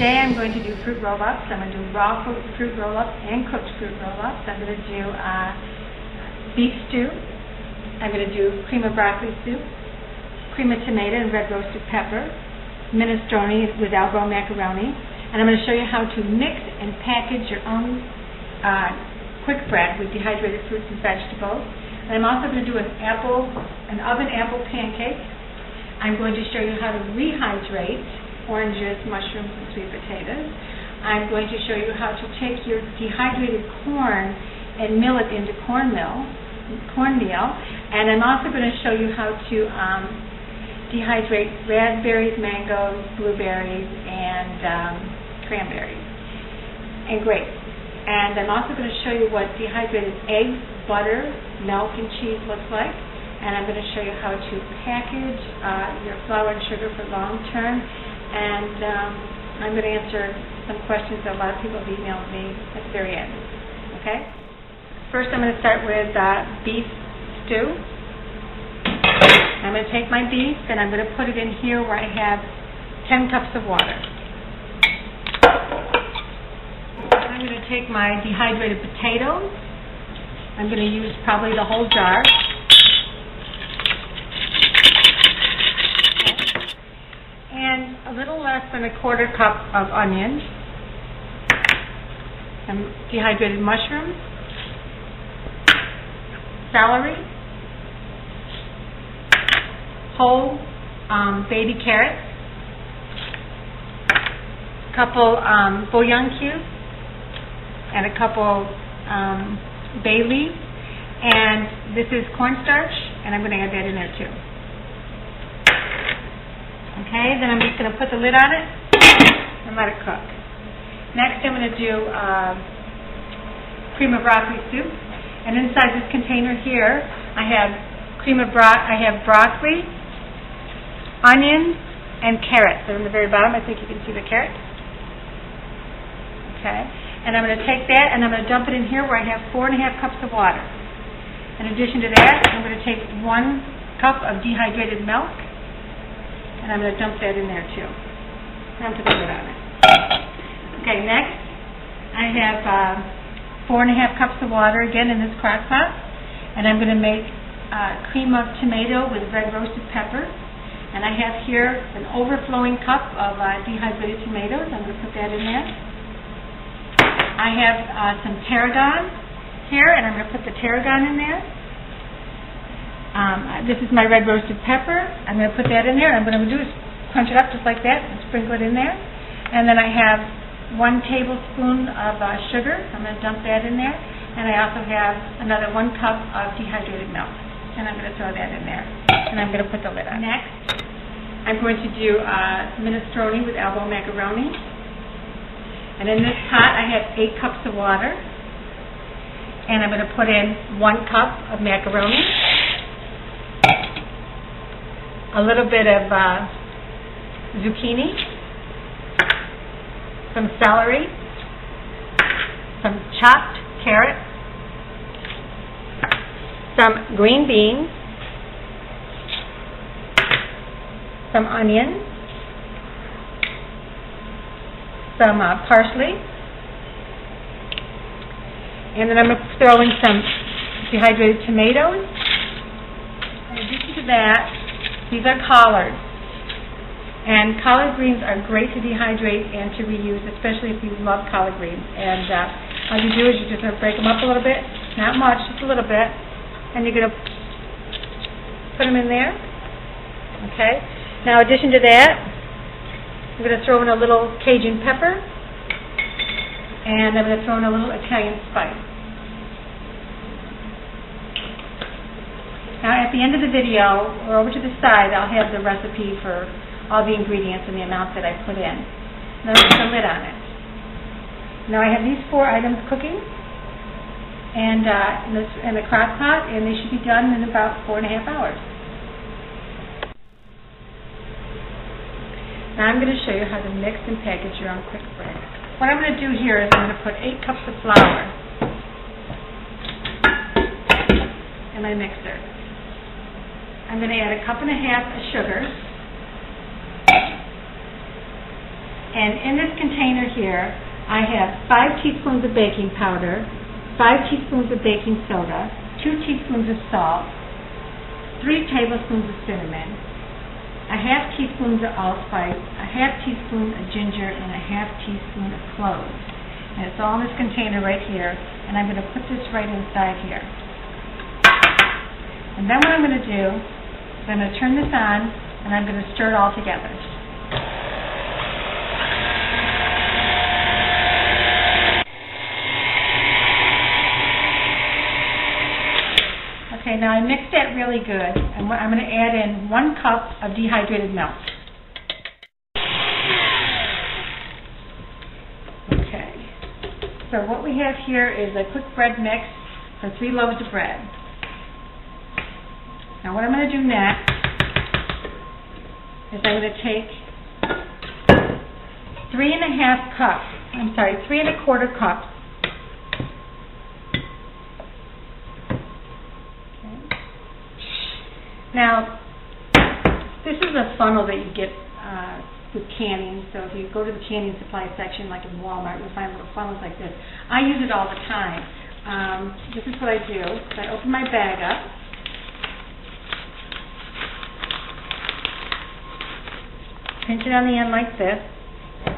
Today I'm going to do fruit roll-ups. I'm going to do raw fruit roll-ups and cooked fruit roll-ups. I'm going to do beef stew. I'm going to do cream of broccoli soup, cream of tomato and red roasted pepper, minestrone with elbow macaroni, and I'm going to show you how to mix and package your own quick bread with dehydrated fruits and vegetables. And I'm also going to do an oven apple pancake. I'm going to show you how to rehydrate oranges, mushrooms, and sweet potatoes. I'm going to show you how to take your dehydrated corn and mill it into cornmeal. And I'm also going to show you how to dehydrate raspberries, mangoes, blueberries, and cranberries, and grapes. And I'm also going to show you what dehydrated eggs, butter, milk, and cheese looks like. And I'm going to show you how to package your flour and sugar for long term. And I'm going to answer some questions that a lot of people have emailed me at the very end. Okay? First, I'm going to start with beef stew. I'm going to take my beef and I'm going to put it in here where I have 10 cups of water. I'm going to take my dehydrated potatoes. I'm going to use probably the whole jar. And a little less than a quarter cup of onions, some dehydrated mushrooms, celery, whole baby carrots, a couple bouillon cubes, and a couple bay leaves. And this is cornstarch, and I'm going to add that in there too. Okay, then I'm just going to put the lid on it and let it cook. Next, I'm going to do cream of broccoli soup. And inside this container here, I have broccoli, onions, and carrots. They're in the very bottom. I think you can see the carrots. Okay, and I'm going to take that and I'm going to dump it in here where I have 4.5 cups of water. In addition to that, I'm going to take 1 cup of dehydrated milk. And I'm going to dump that in there too. And put the lid on it. Okay, next I have 4.5 cups of water again in this crock pot. And I'm going to make cream of tomato with red roasted pepper. And I have here an overflowing cup of dehydrated tomatoes. I'm going to put that in there. I have some tarragon here, and I'm going to put the tarragon in there. This is my red roasted pepper. I'm going to put that in there. And what I'm going to do is crunch it up just like that and sprinkle it in there. And then I have 1 tablespoon of sugar. I'm going to dump that in there. And I also have another 1 cup of dehydrated milk. And I'm going to throw that in there. And I'm going to put the lid on. Next, I'm going to do minestrone with elbow macaroni. And in this pot, I have 8 cups of water. And I'm going to put in 1 cup of macaroni. A little bit of zucchini, some celery, some chopped carrots, some green beans, some onions, some parsley, and then I'm going to throw in some dehydrated tomatoes. In addition to that, these are collards, and collard greens are great to dehydrate and to reuse, especially if you love collard greens. And all you do is you're just going to break them up a little bit, not much, just a little bit, and you're going to put them in there. Okay. Now, in addition to that, I'm going to throw in a little Cajun pepper, and I'm going to throw in a little Italian spice. Now, at the end of the video, or over to the side, I'll have the recipe for all the ingredients and the amount that I put in. Now, I'll put the lid on it. Now, I have these 4 items cooking and in the crock pot, and they should be done in about 4.5 hours. Now, I'm going to show you how to mix and package your own quick bread. What I'm going to do here is I'm going to put 8 cups of flour in my mixer. I'm going to add 1.5 cups of sugar, And in this container here, I have 5 teaspoons of baking powder, 5 teaspoons of baking soda, 2 teaspoons of salt, 3 tablespoons of cinnamon, a half teaspoon of allspice, a half teaspoon of ginger, and a half teaspoon of cloves. And it's all in this container right here, and I'm going to put this right inside here. And then what I'm going to do is I'm going to turn this on, and I'm going to stir it all together. Okay, now I mixed that really good, and I'm going to add in 1 cup of dehydrated milk. Okay, so what we have here is a quick bread mix for 3 loaves of bread. Now what I'm going to do next is I'm going to take 3.25 cups. Now, this is a funnel that you get with canning. So if you go to the canning supply section, like in Walmart, you'll find little funnels like this. I use it all the time. This is what I do. I open my bag up. Pinch it on the end like this.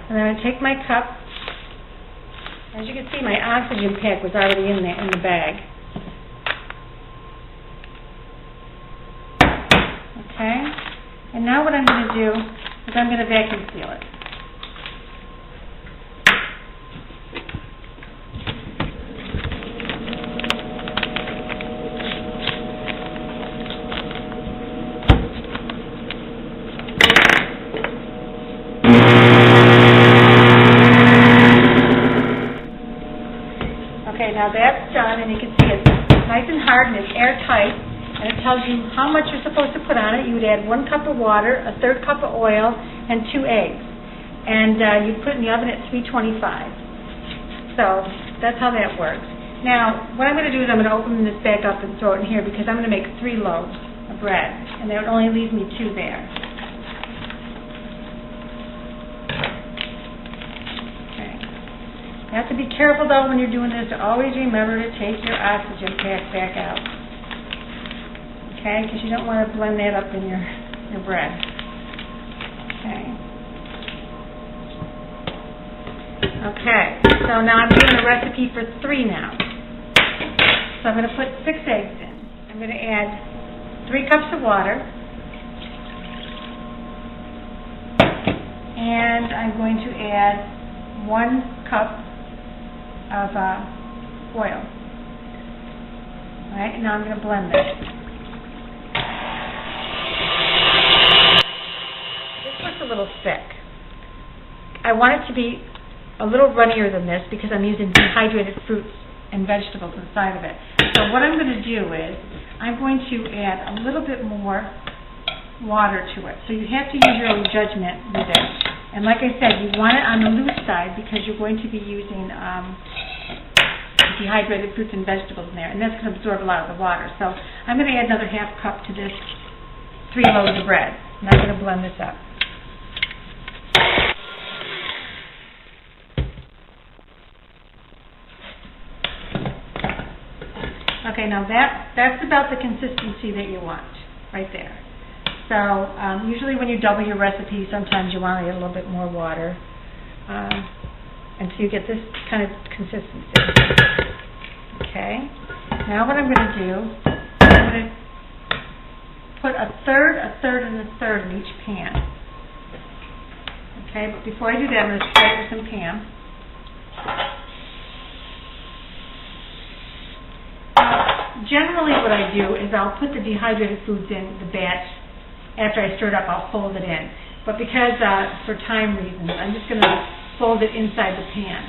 And then I take my cup. As you can see, my oxygen pack was already in there in the bag. Okay, and now what I'm going to do is I'm going to vacuum seal it. Okay, now that's done, and you can see it's nice and hard and it's airtight. And it tells you how much you're supposed to put on it. You would add 1 cup of water, a 1/3 cup of oil, and 2 eggs. And you put it in the oven at 325. So that's how that works. Now, what I'm going to do is I'm going to open this bag up and throw it in here because I'm going to make 3 loaves of bread. And that would only leave me 2 there. Okay. You have to be careful, though, when you're doing this to always remember to take your oxygen pack back out. Okay, because you don't want to blend that up in your bread. Okay. Okay, so now I'm doing a recipe for 3 now. So I'm going to put 6 eggs in. I'm going to add 3 cups of water. And I'm going to add 1 cup of oil. All right, now I'm going to blend this. A little thick. I want it to be a little runnier than this because I'm using dehydrated fruits and vegetables inside of it. So what I'm going to do is I'm going to add a little bit more water to it. So you have to use your own judgment with it. And like I said, you want it on the loose side because you're going to be using dehydrated fruits and vegetables in there, and that's going to absorb a lot of the water. So I'm going to add another 1/2 cup to this 3 loaves of bread, and I'm going to blend this up. Okay, now that's about the consistency that you want, right there. So usually when you double your recipe, sometimes you want to add a little bit more water, and so you get this kind of consistency. Okay, now what I'm going to do, I'm going to put a third, and a third in each pan. Okay, but before I do that, I'm going to spray it with some Pam. Generally what I do is I'll put the dehydrated foods in the batch. After I stir it up, I'll fold it in. But because, for time reasons, I'm just going to fold it inside the pan.